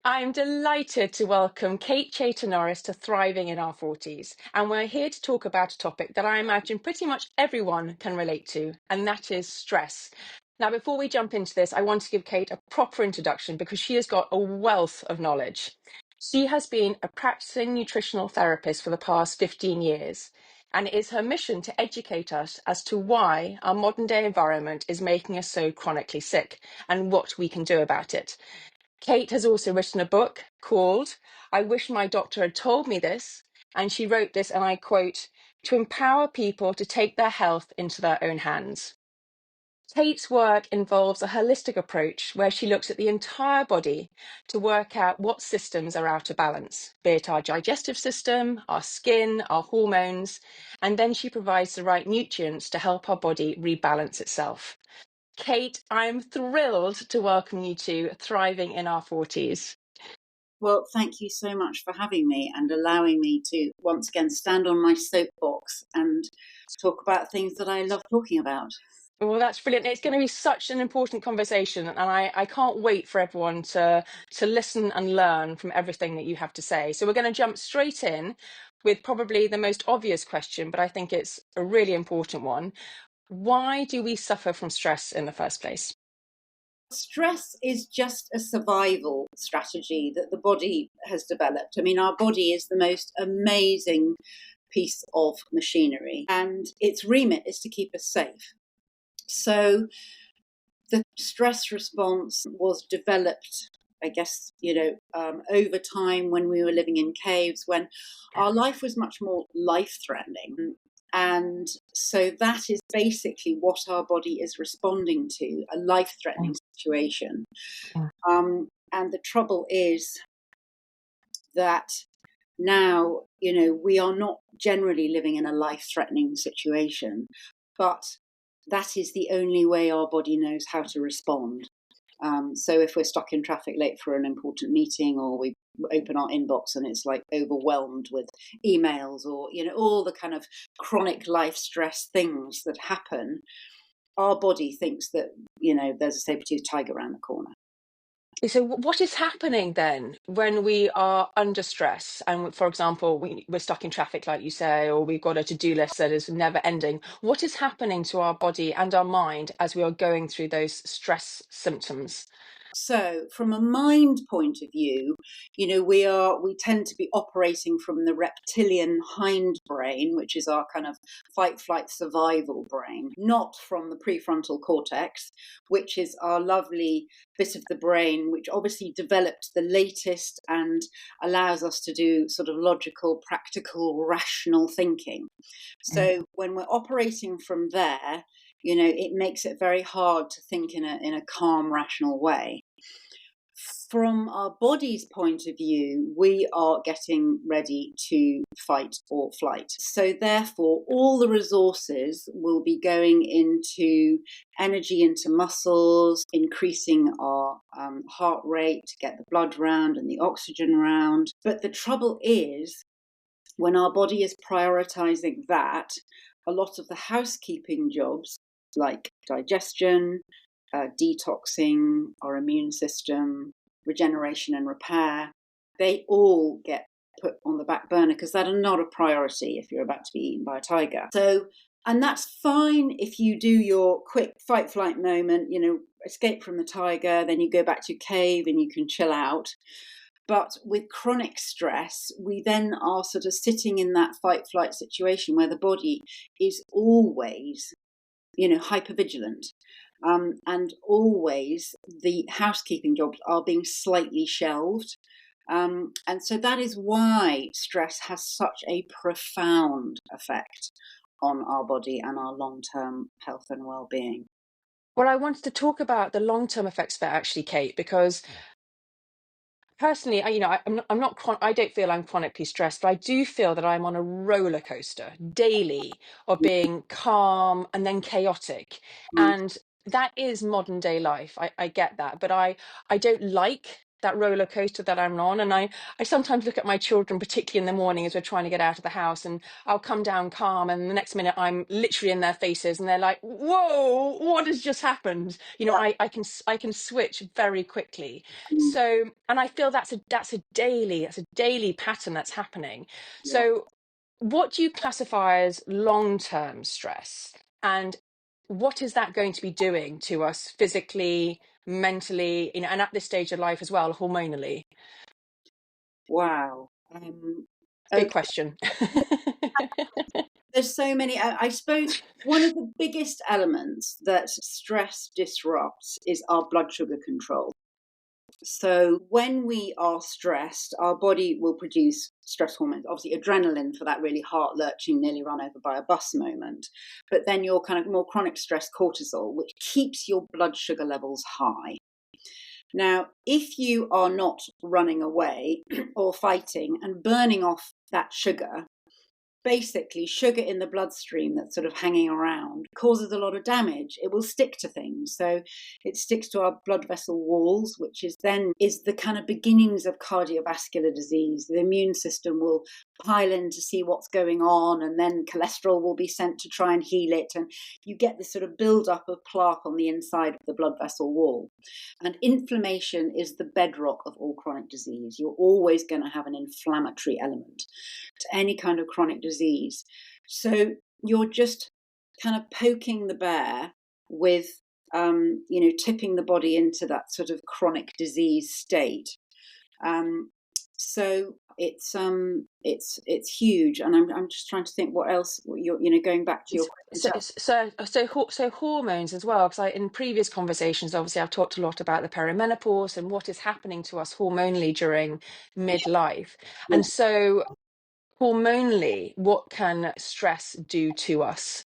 I'm delighted to welcome Kate Chaytor-Norris to Thriving in Our Forties. And we're here to talk about a topic that I imagine pretty much everyone can relate to, and that is stress. Now, before we jump into this, I want to give Kate a proper introduction because she has got a wealth of knowledge. She has been a practicing nutritional therapist for the past 15 years, and it is her mission to educate us as to why our modern day environment is making us so chronically sick and what we can do about it. Kate has also written a book called I Wish My Doctor Had Told Me This. And she wrote this, and I quote, to empower people to take their health into their own hands. Kate's work involves a holistic approach where she looks at the entire body to work out what systems are out of balance, be it our digestive system, our skin, our hormones, and then she provides the right nutrients to help our body rebalance itself. Kate, I'm thrilled to welcome you to Thriving in Our Forties. Well, thank you so much for having me and allowing me to once again stand on my soapbox and talk about things that I love talking about. Well, that's brilliant. It's going to be such an important conversation, and I can't wait for everyone to listen and learn from everything that you have to say. So we're going to jump straight in with probably the most obvious question, but I think it's a really important one. Why do we suffer from stress in the first place? Stress is just a survival strategy that the body has developed. I mean, our body is the most amazing piece of machinery, and its remit is to keep us safe. So the stress response was developed, I guess, over time when we were living in caves, when our life was much more life threatening. And so that is basically what our body is responding to, a life threatening situation. And the trouble is that now, we are not generally living in a life threatening situation, but that is the only way our body knows how to respond. So if we're stuck in traffic late for an important meeting, or we open our inbox and it's like overwhelmed with emails, or all the kind of chronic life stress things that happen, our body thinks that there's a saber-toothed tiger around the corner. So what is happening then when we are under stress? And for example, we're stuck in traffic, like you say, or we've got a to-do list that is never ending. What is happening to our body and our mind as we are going through those stress symptoms? So from a mind point of view, we tend to be operating from the reptilian hindbrain, which is our kind of fight, flight, survival brain, not from the prefrontal cortex, which is our lovely bit of the brain, which obviously developed the latest and allows us to do sort of logical, practical, rational thinking. So when we're operating from there, it makes it very hard to think in a calm, rational way. From our body's point of view, we are getting ready to fight or flight. So therefore, all the resources will be going into energy, into muscles, increasing our heart rate to get the blood round and the oxygen round. But the trouble is, when our body is prioritizing that, a lot of the housekeeping jobs like digestion, detoxing, our immune system, regeneration and repair, they all get put on the back burner because that are not a priority if you're about to be eaten by a tiger. So, and that's fine if you do your quick fight flight moment, escape from the tiger, then you go back to your cave and you can chill out. But with chronic stress, we then are sort of sitting in that fight flight situation where the body is always hypervigilant. And always the housekeeping jobs are being slightly shelved. And so that is why stress has such a profound effect on our body and our long-term health and well-being. Well, I wanted to talk about the long-term effects of it actually, Kate, because personally, I don't feel I'm chronically stressed, but I do feel that I'm on a roller coaster daily of being calm and then chaotic. Mm. And that is modern day life. I get that, but I don't like that roller coaster that I'm on. And I sometimes look at my children, particularly in the morning as we're trying to get out of the house, and I'll come down calm, and the next minute I'm literally in their faces, and they're like, "Whoa, what has just happened?" You know, Yeah. I can switch very quickly. So, and I feel that's a daily pattern that's happening. Yeah. So, what do you classify as long-term stress, and what is that going to be doing to us physically, mentally, you know, and at this stage of life as well, hormonally? Wow. Big Okay. question. There's so many. I suppose one of the biggest elements that stress disrupts is our blood sugar control. So when we are stressed, our body will produce stress hormones, obviously adrenaline for that really heart lurching, nearly run over by a bus moment. But then your kind of more chronic stress, cortisol, which keeps your blood sugar levels high. Now, if you are not running away or fighting and burning off that sugar, basically sugar in the bloodstream that's sort of hanging around causes a lot of damage. It will stick to things. So it sticks to our blood vessel walls, which is the kind of beginnings of cardiovascular disease. The immune system will pile in to see what's going on, and then cholesterol will be sent to try and heal it. And you get this sort of build-up of plaque on the inside of the blood vessel wall. And inflammation is the bedrock of all chronic disease. You're always going to have an inflammatory element to any kind of chronic disease. So you're just kind of poking the bear with, tipping the body into that sort of chronic disease state. So it's huge, and I'm just trying to think what else going back to your question. So hormones as well, because in previous conversations, obviously, I've talked a lot about the perimenopause and what is happening to us hormonally during midlife. Yeah. And so hormonally, what can stress do to us?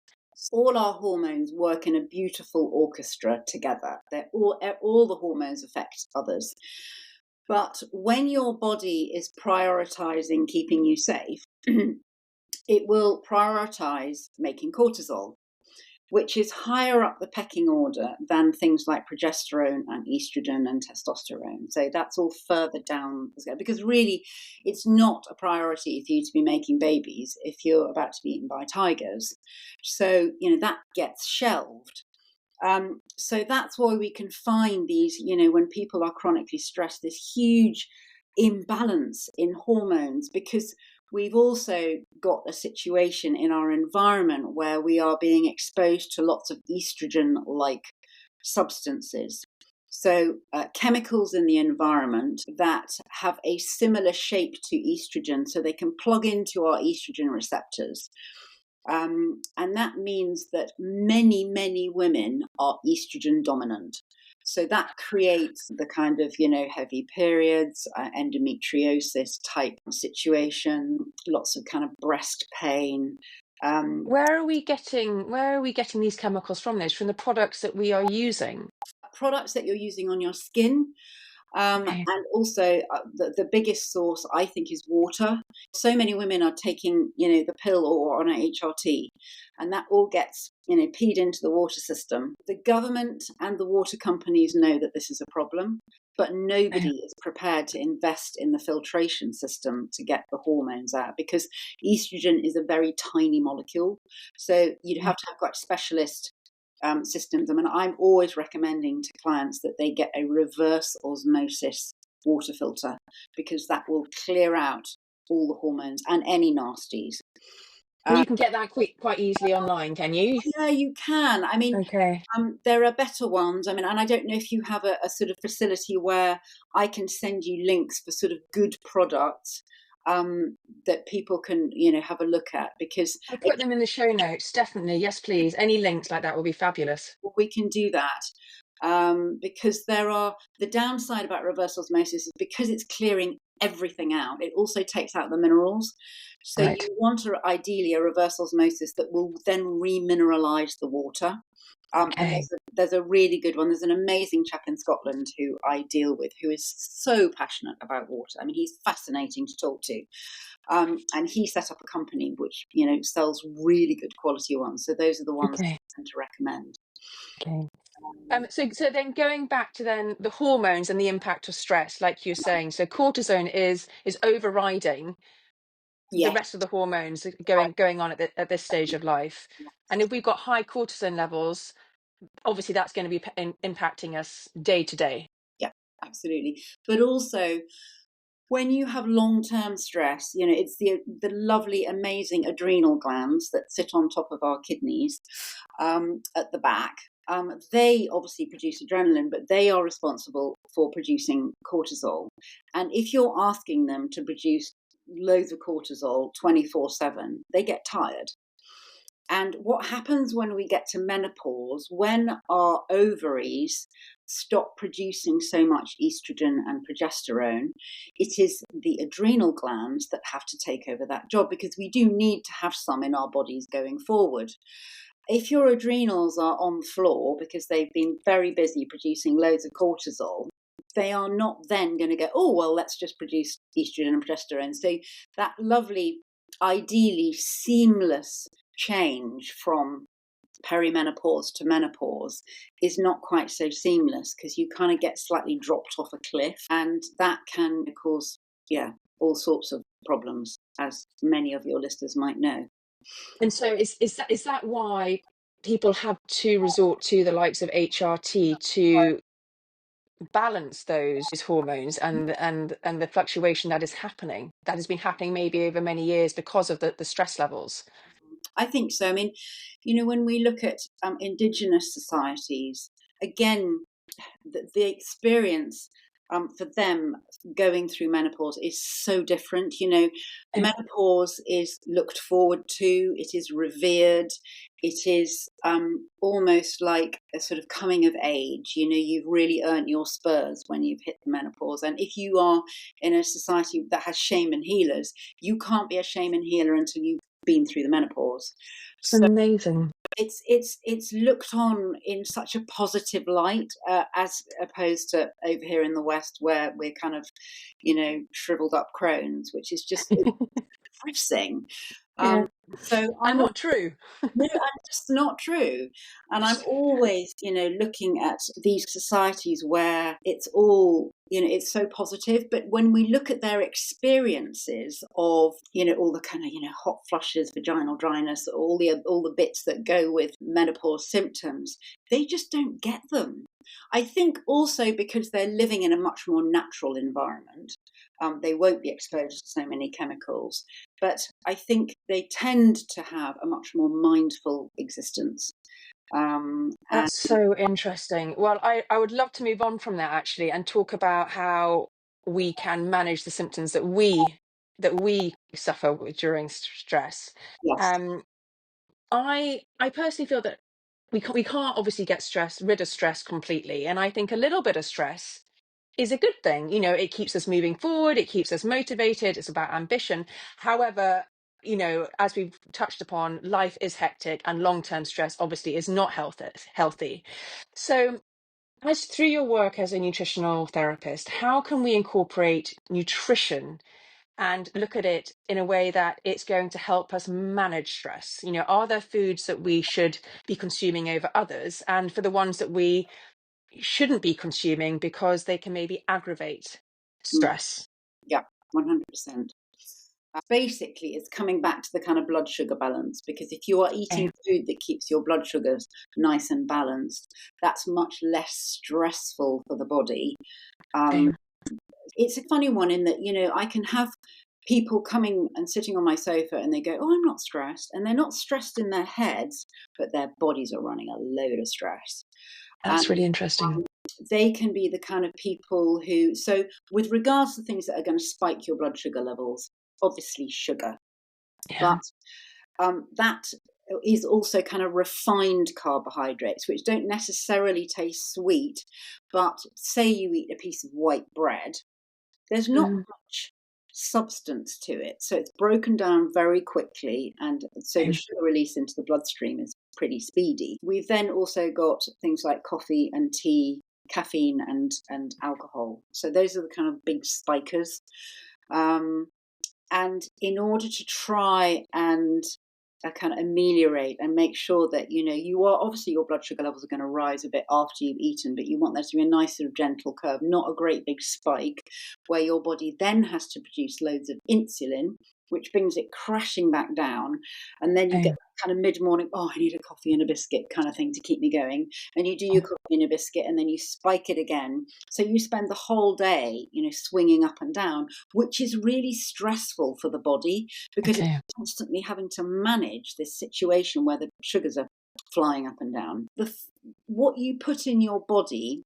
All our hormones work in a beautiful orchestra together. All the hormones affect others. But when your body is prioritizing keeping you safe, it will prioritize making cortisol, which is higher up the pecking order than things like progesterone and estrogen and testosterone. So that's all further down the scale, because really it's not a priority for you to be making babies if you're about to be eaten by tigers. So, that gets shelved. So that's why we can find these, when people are chronically stressed, this huge imbalance in hormones, because we've also got a situation in our environment where we are being exposed to lots of estrogen like substances. So, chemicals in the environment that have a similar shape to estrogen, so they can plug into our estrogen receptors. And that means that many, many women are estrogen dominant. So that creates the kind of, heavy periods, endometriosis type situation, lots of kind of breast pain. Where are we getting these chemicals from? Those from the products that we are using? Products that you're using on your skin. Okay. And also, the biggest source, I think, is water. So many women are taking, the pill or on a HRT, and that all gets, peed into the water system. The government and the water companies know that this is a problem, but nobody is prepared to invest in the filtration system to get the hormones out, because estrogen is a very tiny molecule. So you'd have to have quite specialist systems. I mean, I'm always recommending to clients that they get a reverse osmosis water filter, because that will clear out all the hormones and any nasties. And you can get that quite easily online, can you? Yeah, you can. I mean, Okay. there are better ones. I mean, and I don't know if you have a sort of facility where I can send you links for sort of good products that people can, have a look at, because I'll put them in the show notes, definitely. Yes, please. Any links like that will be fabulous. we can do that. Because the downside about reverse osmosis is because it's clearing everything out. It also takes out the minerals. So you Right. want ideally a reverse osmosis that will then remineralize the water. And Okay. there's a really good one. There's an amazing chap in Scotland who I deal with, who is so passionate about water. I mean, he's fascinating to talk to. And he set up a company which, sells really good quality ones. So those are the ones I Okay. tend to recommend. Okay. So then going back to then the hormones and the impact of stress, like you're saying, so cortisone is overriding the Yes. rest of the hormones going on at this stage of life. And if we've got high cortisone levels, obviously that's going to be impacting us day to day. Yeah, absolutely. But also, when you have long-term stress, it's the lovely, amazing adrenal glands that sit on top of our kidneys, at the back. They obviously produce adrenaline, but they are responsible for producing cortisol. And if you're asking them to produce loads of cortisol 24/7, they get tired. And what happens when we get to menopause, when our ovaries stop producing so much estrogen and progesterone, it is the adrenal glands that have to take over that job, because we do need to have some in our bodies going forward. If your adrenals are on the floor because they've been very busy producing loads of cortisol, they are not then going to go, oh, well, let's just produce estrogen and progesterone. So that lovely, ideally seamless change from perimenopause to menopause is not quite so seamless, because you kind of get slightly dropped off a cliff, and that can cause, yeah, all sorts of problems, as many of your listeners might know. And so is that why people have to resort to the likes of HRT to balance those hormones and the fluctuation that has been happening maybe over many years because of the stress levels? I think so. I mean, when we look at indigenous societies, again, the experience for them going through menopause is so different. Yeah. Menopause is looked forward to, it is revered, it is almost like a sort of coming of age. You've really earned your spurs when you've hit the menopause. And if you are in a society that has shaman healers, you can't be a shaman healer until you've been through the menopause. It's So amazing. it's looked on in such a positive light, as opposed to over here in the West, where we're kind of, shriveled up crones, which is just depressing. Yeah. So And I'm not true. no, and just not true. And I'm always, looking at these societies where it's all, it's so positive. But when we look at their experiences of, all the kind of, hot flushes, vaginal dryness, all the bits that go with menopause symptoms, they just don't get them. I think also because they're living in a much more natural environment, they won't be exposed to so many chemicals. But I think they tend to have a much more mindful existence. And That's so interesting. Well, I would love to move on from that actually and talk about how we can manage the symptoms that we suffer with during stress. yes, Um, I personally feel that we can't obviously get rid of stress completely, and I think a little bit of stress is a good thing. It keeps us moving forward, it keeps us motivated, it's about ambition. However, as we've touched upon, life is hectic and long-term stress obviously is not healthy. So, as through your work as a nutritional therapist, how can we incorporate nutrition and look at it in a way that it's going to help us manage stress? Are there foods that we should be consuming over others? And for the ones that we shouldn't be consuming because they can maybe aggravate mm, stress. yeah, 100%. Basically, it's coming back to the kind of blood sugar balance, because if you are Okay. eating food that keeps your blood sugars nice and balanced, that's much less stressful for the body. Okay. Um, it's a funny one in that, I can have people coming and sitting on my sofa and they go, oh, I'm not stressed. And they're not stressed in their heads, but their bodies are running a load of stress. That's And really interesting. they can be the kind of people who, so with regards to things that are going to spike your blood sugar levels, obviously sugar, Yeah. but that is also kind of refined carbohydrates, which don't necessarily taste sweet. But say you eat a piece of white bread, there's not Mhm. much substance to it. So it's broken down very quickly. And so the Okay. sugar release into the bloodstream is pretty speedy. We've then also got things like coffee and tea, caffeine and alcohol. So those are the kind of big spikers. And in order to try and kind of ameliorate and make sure that, you are, obviously your blood sugar levels are going to rise a bit after you've eaten, but you want there to be a nice sort of gentle curve, not a great big spike where your body then has to produce loads of insulin, which brings it crashing back down. And then you get Okay. kind of mid-morning, oh, I need a coffee and a biscuit kind of thing to keep me going. And you do your coffee and a biscuit, and then you spike it again. So you spend the whole day, swinging up and down, which is really stressful for the body because it's Okay. constantly having to manage this situation where the sugars are flying up and down. What you put in your body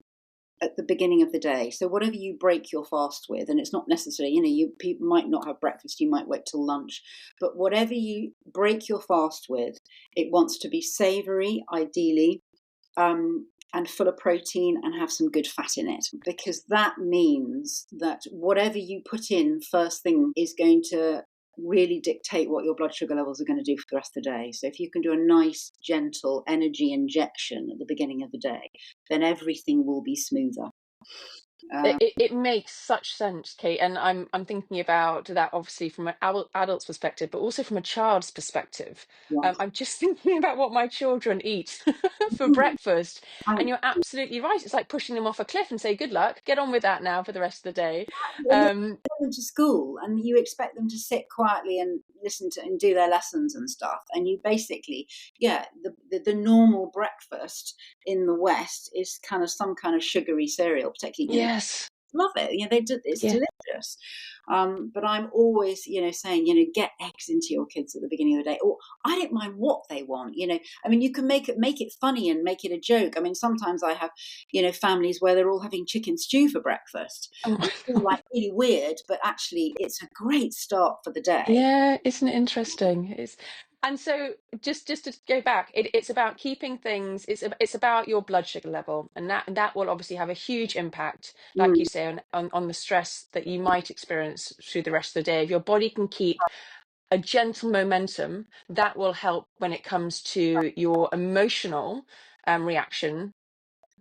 at the beginning of the day, so whatever you break your fast with, and it's not necessarily, people might not have breakfast, you might wait till lunch, but whatever you break your fast with, it wants to be savory, ideally, and full of protein and have some good fat in it, because that means that whatever you put in first thing is going to really dictate what your blood sugar levels are going to do for the rest of the day. So if you can do a nice, gentle energy injection at the beginning of the day, then everything will be smoother. It makes such sense, Kate, and I'm thinking about that obviously from an adult's perspective, but also from a child's perspective. Yes. I'm just thinking about what my children eat for breakfast, and And you're absolutely right. It's like pushing them off a cliff and say, "Good luck, get on with that now for the rest of the day." and you Um, send them to school and you expect them to sit quietly and listen to and do their lessons and stuff, and you basically, the normal breakfast in the West is kind of some kind of sugary cereal, particularly, yes, love it. They do, it's yeah. delicious. But I'm always, saying, get eggs into your kids at the beginning of the day. Or I don't mind what they want. I mean, you can make it funny and make it a joke. I mean, sometimes I have, families where they're all having chicken stew for breakfast, Oh and my it's all like really weird, but actually, it's a great start for the day. Yeah, isn't it interesting? And so just to go back, it's about keeping things. It's about your blood sugar level, and that will obviously have a huge impact, like you Mm. say, on the stress that you might experience through the rest of the day. If your body can keep a gentle momentum, that will help when it comes to your emotional reaction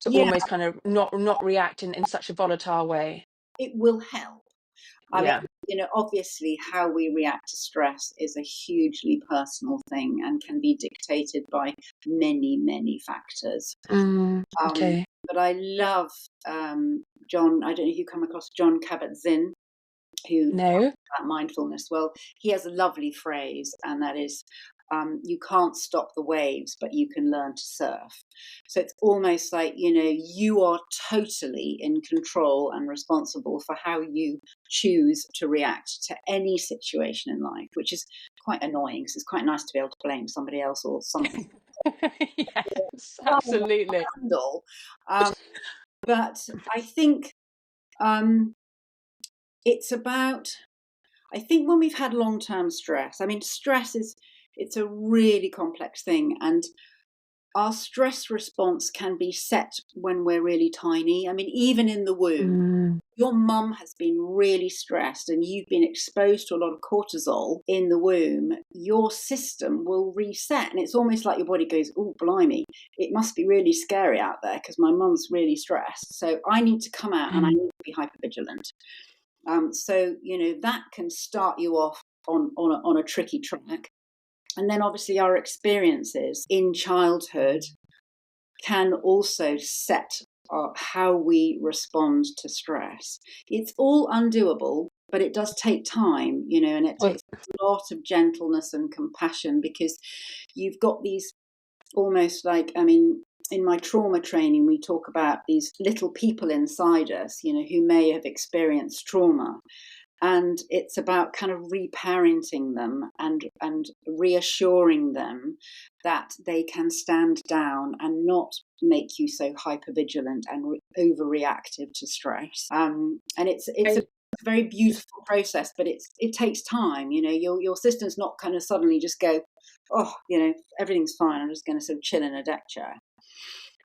to Yeah, almost kind of not react in such a volatile way. it will help. I mean, Yeah. obviously, how we react to stress is a hugely personal thing and can be dictated by many, many factors. Okay. But I love John. I don't know if you come across John Kabat-Zinn, who No. about mindfulness. Well, he has a lovely phrase, and that is, you can't stop the waves, but you can learn to surf. So it's almost like, you are totally in control and responsible for how you choose to react to any situation in life, which is quite annoying because it's quite nice to be able to blame somebody else or something Yes, absolutely. handle. Um, but I think um, it's about, I think when we've had long-term stress, I mean, it's a really complex thing. And our stress response can be set when we're really tiny. I mean, even in the womb, Mm, your mum has been really stressed and you've been exposed to a lot of cortisol in the womb, your system will reset. And it's almost like your body goes, oh, blimey, it must be really scary out there because my mum's really stressed. So I need to come out and I mm. need to be hypervigilant. So, that can start you off on a tricky track. And then obviously our experiences in childhood can also set how we respond to stress. It's all undoable, but it does take time, and it Well, takes a lot of gentleness and compassion because you've got these almost like, I mean, in my trauma training, we talk about these little people inside us, who may have experienced trauma. And it's about kind of reparenting them and reassuring them that they can stand down and not make you so hypervigilant and overreactive to stress. And it's a I, very beautiful process, but it takes time. Your system's not kind of suddenly just go, oh, everything's fine. I'm just going to sort of chill in a deck chair.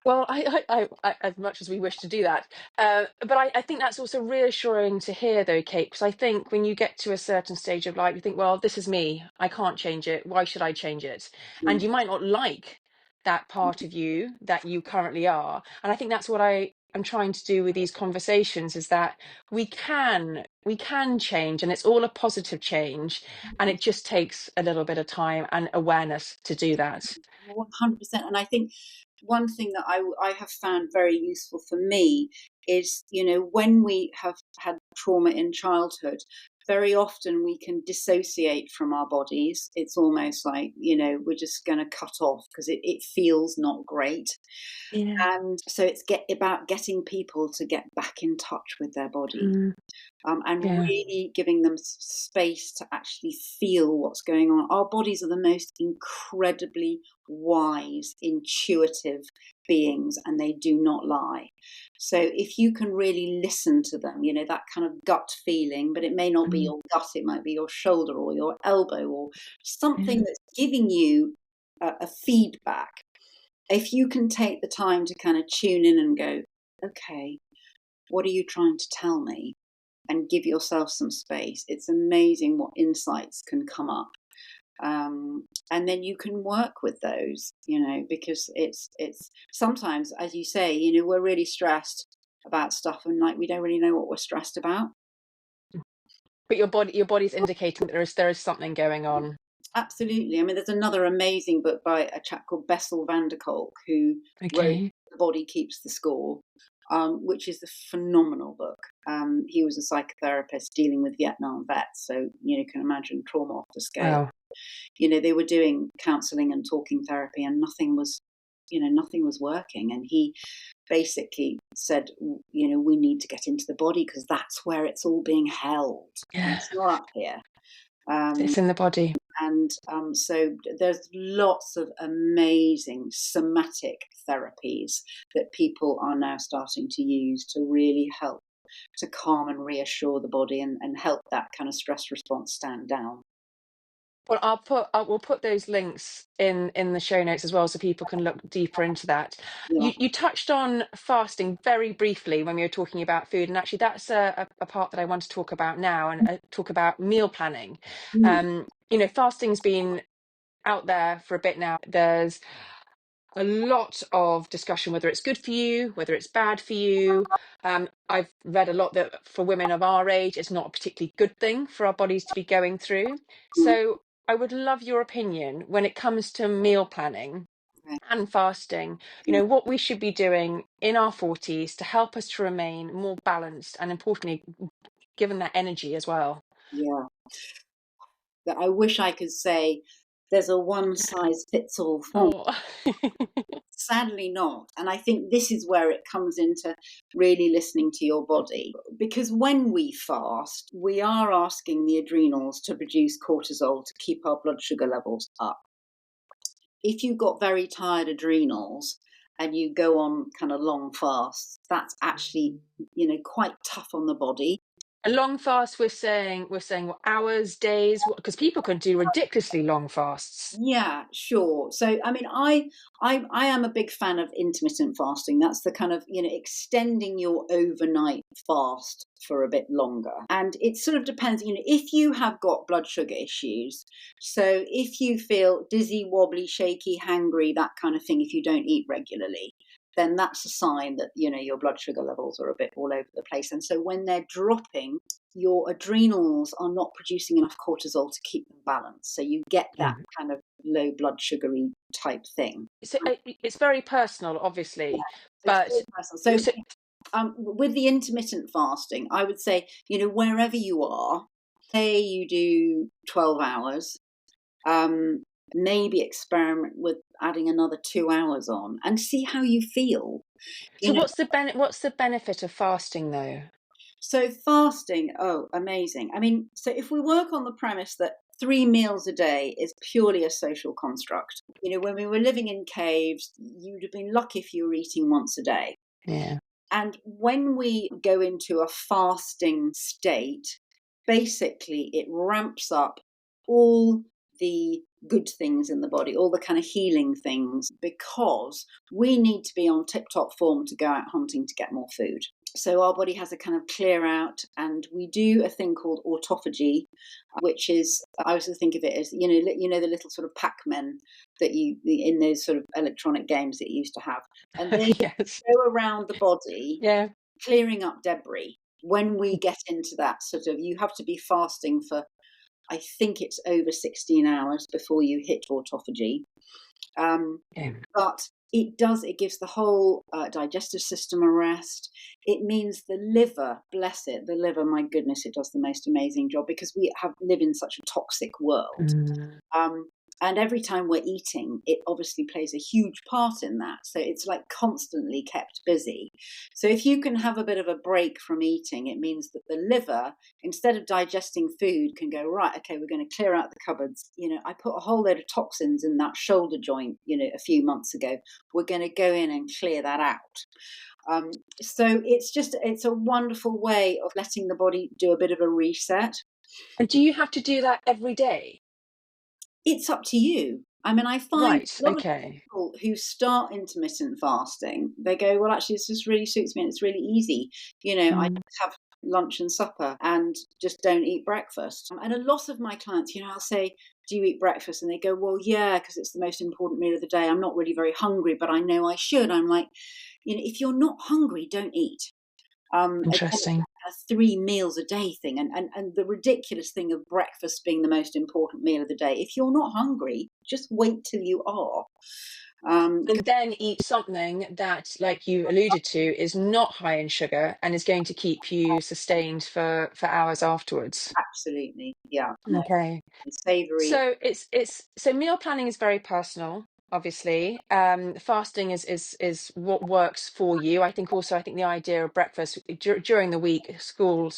well, as much as we wish to do that, but I think that's also reassuring to hear, though, Kate, because I think when you get to a certain stage of life, you think, well, this is me. I can't change it. Why should I change it? And Mm. you might not like that part of you that you currently are. And I think that's what I I'm trying to do with these conversations is that we can change, and it's all a positive change, and it just takes a little bit of time and awareness to do that. 100%. And I think one thing that I have found very useful for me is, when we have had trauma in childhood, very often we can dissociate from our bodies. It's almost like, we're just going to cut off because it feels not great. Yeah. And so it's about getting people to get back in touch with their body, Mm, and yeah. really giving them space to actually feel what's going on. Our bodies are the most incredibly wise, intuitive beings, and they do not lie. So if you can really listen to them, that kind of gut feeling, but it may not be Mm, your gut, it might be your shoulder or your elbow or something yeah. that's giving you a feedback. If you can take the time to kind of tune in and go, okay, what are you trying to tell me? And give yourself some space. It's amazing what insights can come up. And then you can work with those, because it's sometimes, as you say, we're really stressed about stuff, and like we don't really know what we're stressed about. But your body's indicating that there is something going on. Absolutely. I mean, there's another amazing book by a chap called Bessel van der Kolk, who wrote Okay. The Body Keeps the Score, which is a phenomenal book. He was a psychotherapist dealing with Vietnam vets, so you can imagine trauma off the scale. Wow. They were doing counselling and talking therapy, and nothing was working. And he basically said, we need to get into the body because that's where it's all being held, and Yeah. it's not up here. Um, It's in the body. and so there's lots of amazing somatic therapies that people are now starting to use to really help to calm and reassure the body, and help that kind of stress response stand down. Well, we'll put those links in the show notes as well, so people can look deeper into that. Yeah. You touched on fasting very briefly when we were talking about food, and actually that's a part that I want to talk about now, and talk about meal planning. Mm. Fasting's been out there for a bit now. There's a lot of discussion whether it's good for you, whether it's bad for you. I've read a lot that for women of our age, it's not a particularly good thing for our bodies to be going through. Mm. So I would love your opinion when it comes to meal planning Okay. and fasting, Yeah. what we should be doing in our 40s to help us to remain more balanced and, importantly, given that energy as well. Yeah. That I wish I could say there's a one size fits all formula. Oh. Sadly not. And I think this is where it comes into really listening to your body. Because when we fast, we are asking the adrenals to produce cortisol to keep our blood sugar levels up. If you've got very tired adrenals and you go on kind of long fasts, that's actually, quite tough on the body. A long fast, we're saying what, hours, days, because people can do ridiculously long fasts. Yeah, sure. So, I mean, I am a big fan of intermittent fasting. That's the kind of, extending your overnight fast for a bit longer. And it sort of depends, if you have got blood sugar issues. So if you feel dizzy, wobbly, shaky, hangry, that kind of thing, if you don't eat regularly, then that's a sign that, your blood sugar levels are a bit all over the place. And so when they're dropping, your adrenals are not producing enough cortisol to keep them balanced. So you get that Mm. kind of low blood sugary type thing. So it's very personal, obviously, It's but very personal. So so, with the intermittent fasting, I would say, wherever you are, say you do 12 hours, um, maybe experiment with adding another 2 hours on and see how you feel. so You know, what's the benefit of fasting though? So fasting, oh, amazing. I mean, so if we work on the premise that 3 meals a day is purely a social construct, when we were living in caves, you'd have been lucky if you were eating once a day. Yeah. And when we go into a fasting state, basically it ramps up all the good things in the body, all the kind of healing things, because we need to be on tip top form to go out hunting to get more food. So our body has a kind of clear out, and we do a thing called autophagy, which is, I always think of it as, the little sort of Pac-Men that you in those sort of electronic games that you used to have, and they Yes. go around the body Yeah. clearing up debris. When we get into that sort of, you have to be fasting for, I think it's over 16 hours before you hit autophagy. Yeah. But it gives the whole digestive system a rest. It means the liver, bless it, the liver, my goodness, it does the most amazing job, because we live in such a toxic world. Mm. Um, and every time we're eating, it obviously plays a huge part in that. So it's like constantly kept busy. So if you can have a bit of a break from eating, it means that the liver, instead of digesting food, can go, right, okay, we're going to clear out the cupboards. I put a whole load of toxins in that shoulder joint, a few months ago. We're going to go in and clear that out. So it's a wonderful way of letting the body do a bit of a reset. And do you have to do that every day? It's up to you. I mean, I find Right. a lot of Okay. people who start intermittent fasting, they go, well, actually, this just really suits me and it's really easy. I Mm. just have lunch and supper and just don't eat breakfast. And a lot of my clients, I'll say, do you eat breakfast? And they go, well, yeah, because it's the most important meal of the day. I'm not really very hungry, but I know I should. I'm like, if you're not hungry, don't eat. Again, it's Interesting. like a 3 meals a day thing, and the ridiculous thing of breakfast being the most important meal of the day. If you're not hungry, just wait till you are. And then eat something that, like you alluded to, is not high in sugar and is going to keep you sustained for hours afterwards. Absolutely, yeah, no, Okay. savoury. So so meal planning is very personal, obviously. Fasting is what works for you. I think the idea of breakfast during the week, school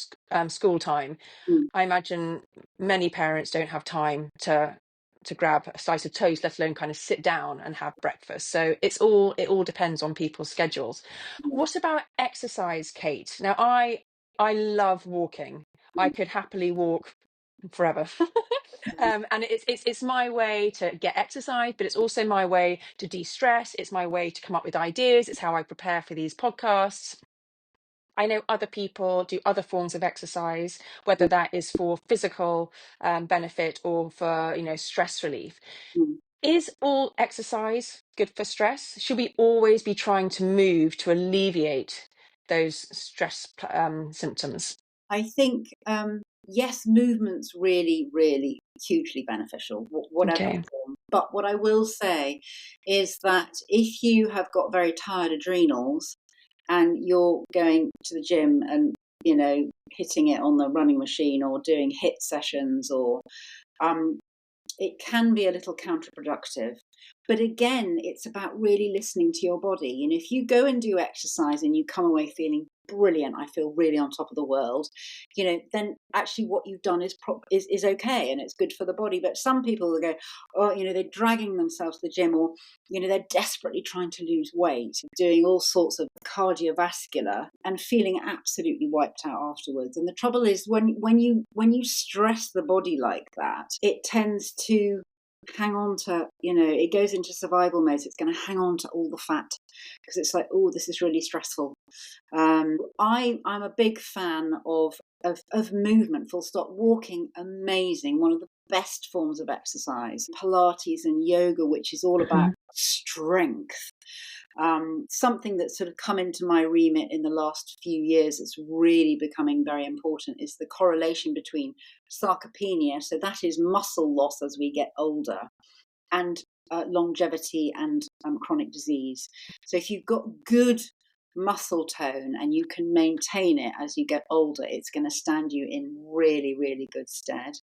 time. Mm, I imagine many parents don't have time to grab a slice of toast, let alone kind of sit down and have breakfast. So it all depends on people's schedules. yeah, What about exercise, Kate? Now I love walking. I could happily walk forever. And it's my way to get exercise, but it's also my way to de-stress. It's my way to come up with ideas. It's how I prepare for these podcasts. I know other people do other forms of exercise, whether yeah, that is for physical benefit or for stress relief. mm. Is all exercise good for stress? Should we always be trying to move to alleviate those stress symptoms? I think, yes, movement's really, really hugely beneficial, whatever Okay. form. But what I will say is that if you have got very tired adrenals and you're going to the gym and, hitting it on the running machine or doing hit sessions, or um, it can be a little counterproductive. But again, it's about really listening to your body. And if you go and do exercise and you come away feeling brilliant, I feel really on top of the world, then actually what you've done is okay and it's good for the body. But some people will go, oh, they're dragging themselves to the gym, or they're desperately trying to lose weight, doing all sorts of cardiovascular and feeling absolutely wiped out afterwards. And the trouble is, when you stress the body like that, it tends to hang on to, it goes into survival mode. So it's going to hang on to all the fat because it's like, oh, this is really stressful. I'm a big fan of movement, full stop. Walking, amazing. One of the best forms of exercise. Pilates and yoga, which is all about Mhm. strength. Something that's sort of come into my remit in the last few years that's really becoming very important is the correlation between sarcopenia, so that is muscle loss as we get older, and longevity and chronic disease. So if you've got good muscle tone and you can maintain it as you get older, it's going to stand you in really, really good stead.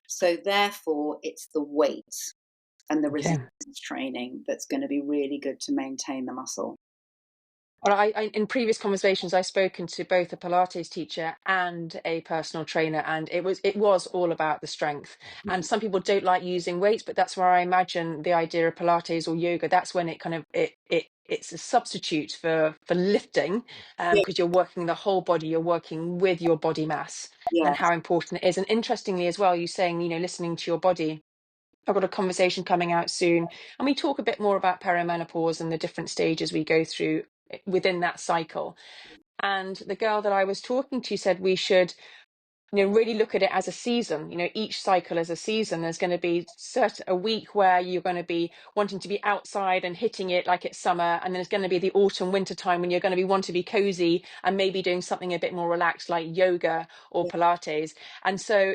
So therefore, it's the weights and the Okay. resistance training that's going to be really good to maintain the muscle. Well, in previous conversations, I've spoken to both a Pilates teacher and a personal trainer, and it was all about the strength. And some people don't like using weights, but that's where I imagine the idea of Pilates or yoga. That's when it kind of it's a substitute for lifting, Yeah, because you're working the whole body, you're working with your body mass, and yes, how important it is. And interestingly as well, you saying listening to your body. I've got a conversation coming out soon, and we talk a bit more about perimenopause and the different stages we go through within that cycle. And the girl that I was talking to said we should, really look at it as a season. Each cycle is a season. There's going to be a week where you're going to be wanting to be outside and hitting it like it's summer, and then there's going to be the autumn winter time when you're going to be want to be cozy and maybe doing something a bit more relaxed like yoga or Yeah. Pilates. And so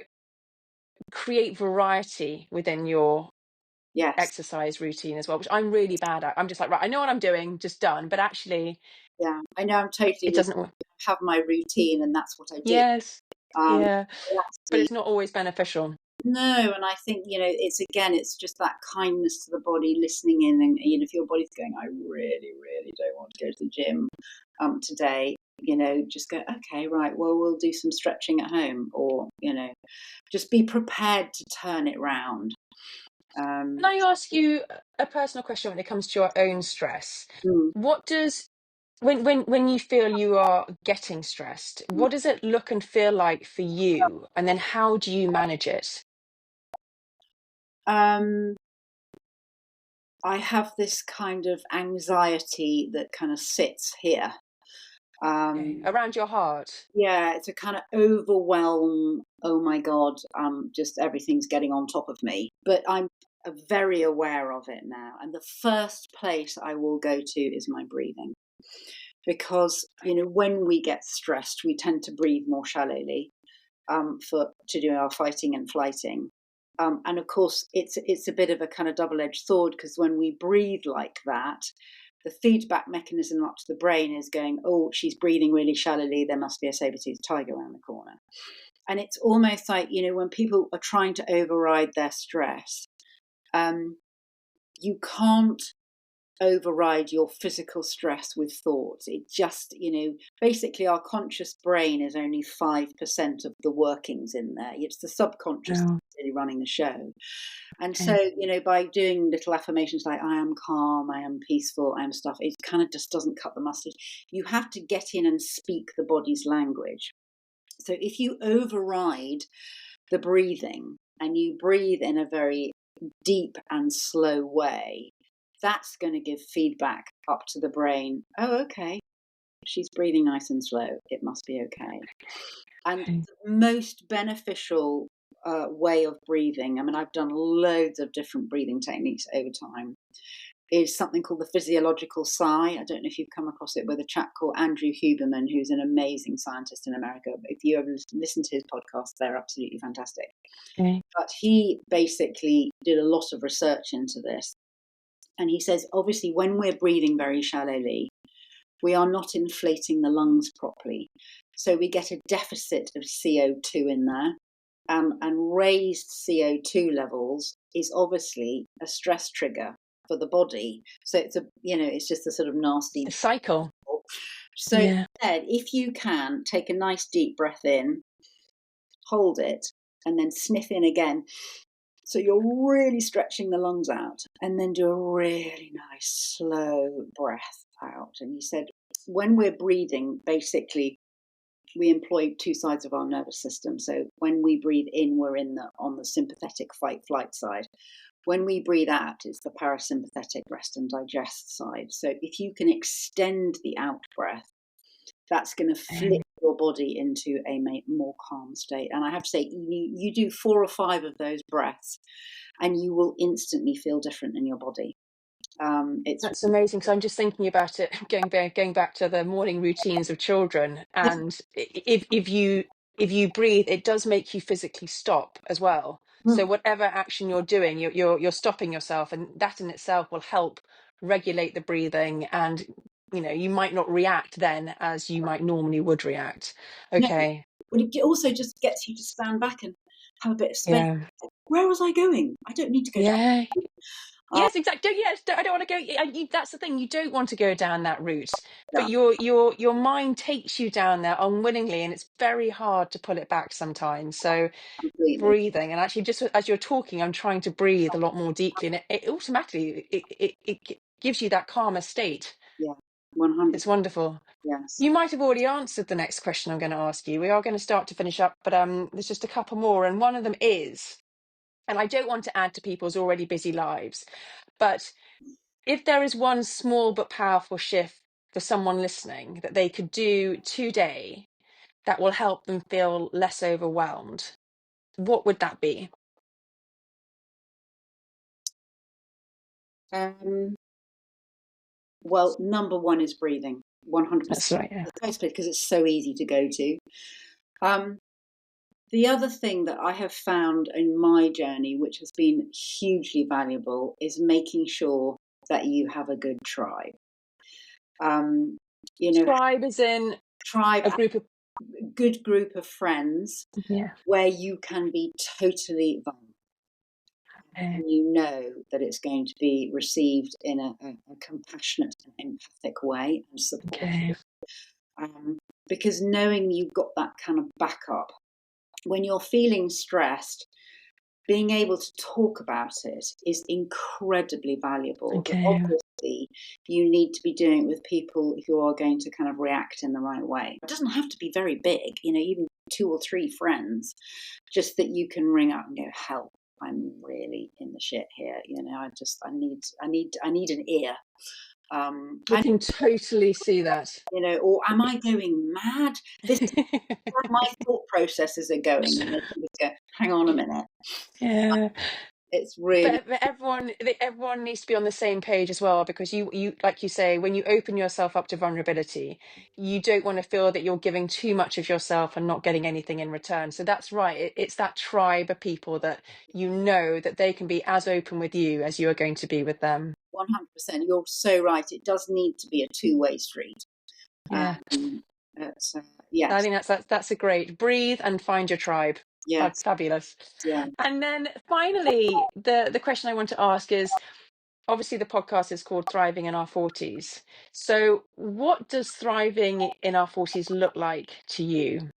create variety within your Yes. exercise routine as well, which I'm really bad at. I'm just like, right, I know what I'm doing, just done. But actually, Yeah. I know, I'm totally it with doesn't work. you. I have my routine, and that's what I do. Yes, Um, yeah, but actually, it's not always beneficial. no, and I think, it's just that kindness to the body, listening in, and if your body's going, I really, really don't want to go to the gym today, just go, okay, right, well, we'll do some stretching at home, or just be prepared to turn it round. Can I ask you a personal question when it comes to your own stress? Mm, What does when you feel you are getting stressed, mm. what does it look and feel like for you? And then how do you manage it? Um, I have this kind of anxiety that kind of sits here. Okay. Um, Around your heart. yeah, it's a kind of overwhelm. Oh my God, just everything's getting on top of me. But I'm very aware of it now. And the first place I will go to is my breathing. Because, when we get stressed, we tend to breathe more shallowly to do our fighting and flighting. And of course, it's a bit of a kind of double-edged sword, because when we breathe like that, the feedback mechanism up to the brain is going, oh, she's breathing really shallowly, there must be a saber-toothed tiger around the corner. And it's almost like, when people are trying to override their stress, you can't override your physical stress with thoughts. It just, basically our conscious brain is only 5% of the workings in there. It's the subconscious Oh, that's really running the show. And so, okay. by doing little affirmations like, I am calm, I am peaceful, I am stuff, it kind of just doesn't cut the mustard. You have to get in and speak the body's language. So if you override the breathing and you breathe in a very deep and slow way, that's going to give feedback up to the brain. Oh, okay, she's breathing nice and slow. It must be okay. And Okay. the most beneficial way of breathing, I mean, I've done loads of different breathing techniques over time, is something called the physiological sigh. I don't know if you've come across it, with a chap called Andrew Huberman, who's an amazing scientist in America. If you ever listen to his podcasts, they're absolutely fantastic. Okay. But he basically did a lot of research into this. And he says, obviously, when we're breathing very shallowly, we are not inflating the lungs properly. So we get a deficit of CO2 in there. And raised CO2 levels is obviously a stress trigger for the body. So it's just a sort of nasty The cycle. cycle. So Yeah. instead, if you can take a nice deep breath in, hold it, and then sniff in again. So you're really stretching the lungs out, and then do a really nice slow breath out. And he said, when we're breathing, basically, we employ two sides of our nervous system. So when we breathe in, we're on the sympathetic fight flight side. When we breathe out, it's the parasympathetic rest and digest side. So if you can extend the out breath, that's going to flip Okay. your body into a more calm state. And I have to say, you do 4 or 5 of those breaths, and you will instantly feel different in your body. It's That's amazing. Because I'm just thinking about it, going back to the morning routines of children, and if you breathe, it does make you physically stop as well. So whatever action you're doing, you're stopping yourself, and that in itself will help regulate the breathing. And you might not react then as you might normally would react. no, Okay. but it also just gets you to stand back and have a bit of space. Yeah. Where was I going? I don't need to go down. Yeah. Uh, Yes, exactly. Yes, I don't want to go. That's the thing. You don't want to go down that route, but yeah, your mind takes you down there unwillingly, and it's very hard to pull it back sometimes. So completely. breathing, and actually, just as you're talking, I'm trying to breathe a lot more deeply, and it automatically it gives you that calmer state. Yeah, 100. It's wonderful. Yes. You might have already answered the next question I'm going to ask you. We are going to start to finish up, but there's just a couple more, and one of them is, and I don't want to add to people's already busy lives, but if there is one small but powerful shift for someone listening that they could do today that will help them feel less overwhelmed, what would that be? Well, number one is breathing, 100%. That's right. Yeah. The first place, because it's so easy to go to. Um, the other thing that I have found in my journey, which has been hugely valuable, is making sure that you have a good tribe. Um, you know, Tribe is in tribe, a group of. a good group of friends Yeah. where you can be totally vulnerable. Okay. And you know that it's going to be received in a compassionate and empathic way and Okay. supportive. Because knowing you've got that kind of backup, when you're feeling stressed, being able to talk about it is incredibly valuable. But Okay. obviously, you need to be doing it with people who are going to kind of react in the right way. It doesn't have to be very big, even 2 or 3 friends, just that you can ring up and go, help. I'm really in the shit here. I need an ear. I And can totally see that. or am I going mad? This is where my thought processes are going, and they can just go, hang on a minute. Yeah. It's really But everyone needs to be on the same page as well, because you like you say, when you open yourself up to vulnerability, you don't want to feel that you're giving too much of yourself and not getting anything in return. So that's right. It's that tribe of people that you know that they can be as open with you as you are going to be with them. 100%. You're so right. It does need to be a two-way street. Yeah. Um, but, I yes, think that's a great breathe and find your tribe. yes, Fabulous. yeah. And then finally, the question I want to ask is, obviously the podcast is called Thriving in Our Forties. So what does thriving in our forties look like to you?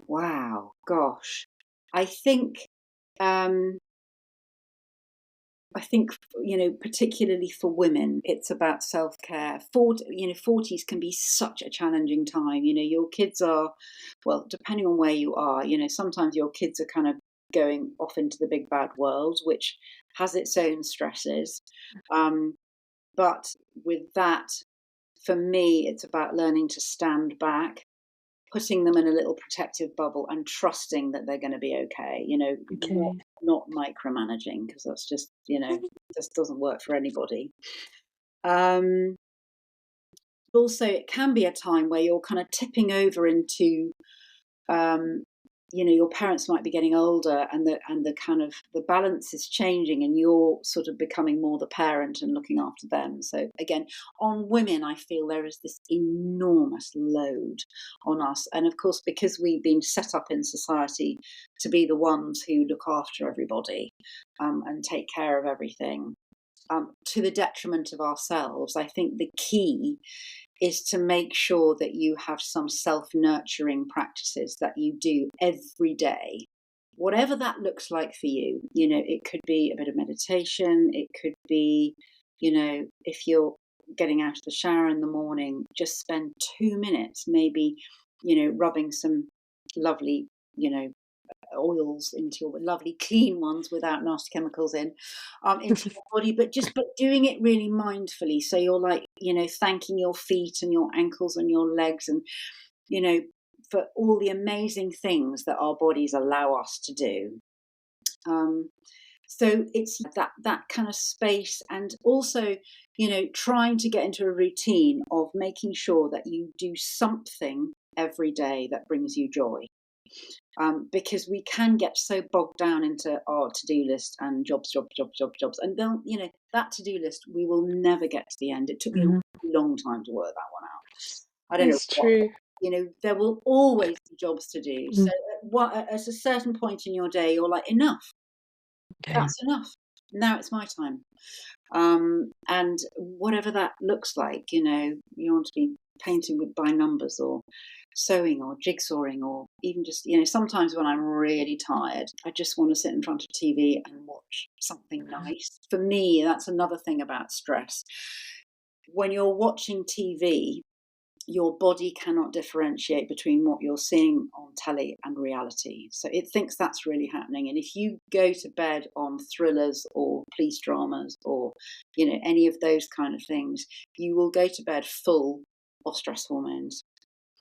Wow, gosh. I think, um, particularly for women, it's about self-care. 40s can be such a challenging time. Your kids are, well, depending on where you are, sometimes your kids are kind of going off into the big bad world, which has its own stresses. Um, but with that, for me, it's about learning to stand back, putting them in a little protective bubble and trusting that they're going to be okay, Okay. not micromanaging, because that's just doesn't work for anybody. Um, Also, it can be a time where you're kind of tipping over into um, your parents might be getting older, and the kind of the balance is changing, and you're sort of becoming more the parent and looking after them. So again, on women, I feel there is this enormous load on us, and of course, because we've been set up in society to be the ones who look after everybody, and take care of everything, to the detriment of ourselves. I think the key is to make sure that you have some self-nurturing practices that you do every day, whatever that looks like for you. It could be a bit of meditation. It could be, if you're getting out of the shower in the morning, just spend 2 minutes, maybe, rubbing some lovely, oils into your lovely clean ones without nasty chemicals into your body, but doing it really mindfully. So you're like, thanking your feet and your ankles and your legs, and you know for all the amazing things that our bodies allow us to do. So it's that kind of space, and also trying to get into a routine of making sure that you do something every day that brings you joy. Because we can get so bogged down into our to-do list and jobs, and then that to-do list, we will never get to the end. It took me a Mhm. long time to work that one out. I don't know It's what. true. There will always be jobs to do. So Mhm. at a certain point in your day, you're like, enough. Okay. That's enough. Now it's my time. And whatever that looks like, you want to be painting by numbers, or sewing, or jigsawing, or even just, sometimes when I'm really tired, I just want to sit in front of TV and watch something nice. For me, that's another thing about stress. When you're watching TV, your body cannot differentiate between what you're seeing on telly and reality. So it thinks that's really happening. And if you go to bed on thrillers or police dramas or, any of those kind of things, you will go to bed full of stress hormones.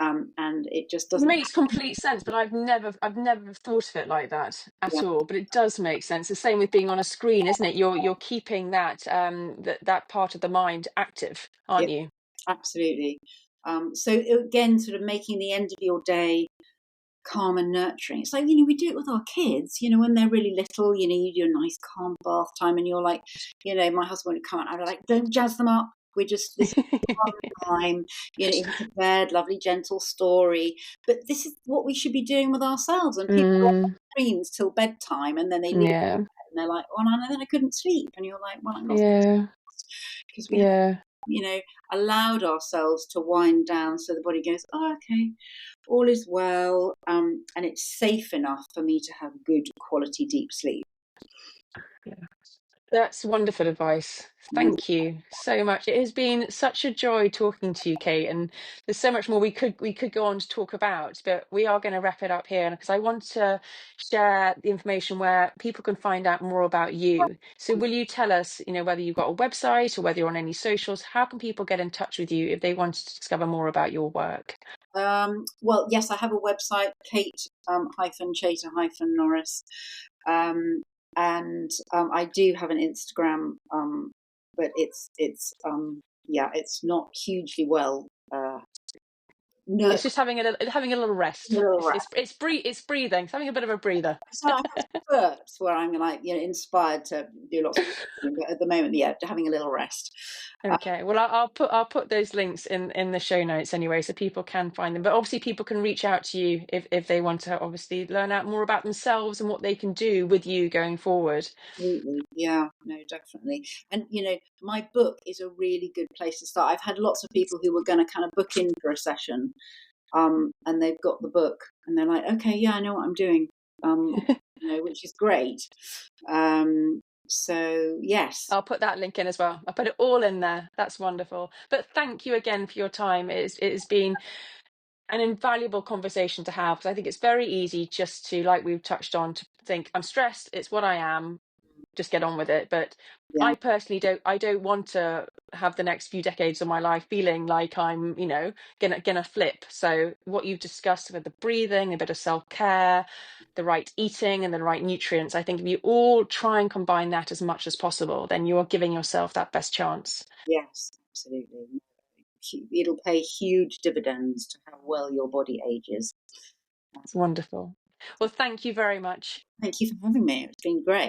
And it just It doesn't. makes complete sense, but I've never thought of it like that Yeah, at all. But it does make sense. The same with being on a screen, isn't it? You're keeping that part of the mind active, yeah, aren't you? absolutely. So again, sort of making the end of your day calm and nurturing. It's like, we do it with our kids, when they're really little, you do a nice calm bath time and you're like, my husband would come out, I'd be like, don't jazz them up. This is fun time, into bed, lovely, gentle story. But this is what we should be doing with ourselves. And people are on Mm, screens till bedtime and then they leave yeah, and they're like, oh, no, then I couldn't sleep. And you're like, well, I'm not, yeah, because we have, yeah. allowed ourselves to wind down so the body goes, oh, okay, all is well, and it's safe enough for me to have good quality deep sleep. That's wonderful advice. Thank you so much. It has been such a joy talking to you, Kate, and there's so much more we could go on to talk about, but we are going to wrap it up here because I want to share the information where people can find out more about you. So will you tell us, whether you've got a website or whether you're on any socials, how can people get in touch with you if they want to discover more about your work? Well, yes, I have a website, Kate Chaytor-Norris, and I do have an Instagram, but it's not hugely well. It's No, just having a little rest. It's breathing. It's having a bit of a breather. so I have spurts where I'm like, inspired to do lots of things, but at the moment, yeah, having a little rest. Okay, well, I'll put those links in the show notes anyway, so people can find them. But obviously, people can reach out to you if they want to obviously learn out more about themselves and what they can do with you going forward. Absolutely. Yeah, no, definitely. And, my book is a really good place to start. I've had lots of people who were going to kind of book in for a session, and they've got the book and they're like, okay, yeah, I know what I'm doing, which is great. So, yes, I'll put that link in as well. I'll put it all in there. That's wonderful. But thank you again for your time. It's been an invaluable conversation to have because I think it's very easy just to, like we've touched on, to think I'm stressed. It's what I am. Just get on with it. But yeah, I personally don't want to have the next few decades of my life feeling like I'm, gonna flip. So what you've discussed with the breathing, a bit of self-care, the right eating and the right nutrients, I think if you all try and combine that as much as possible, then you are giving yourself that best chance. yes, absolutely. It'll pay huge dividends to how well your body ages. It's wonderful. Well, thank you very much. Thank you for having me. It's been great.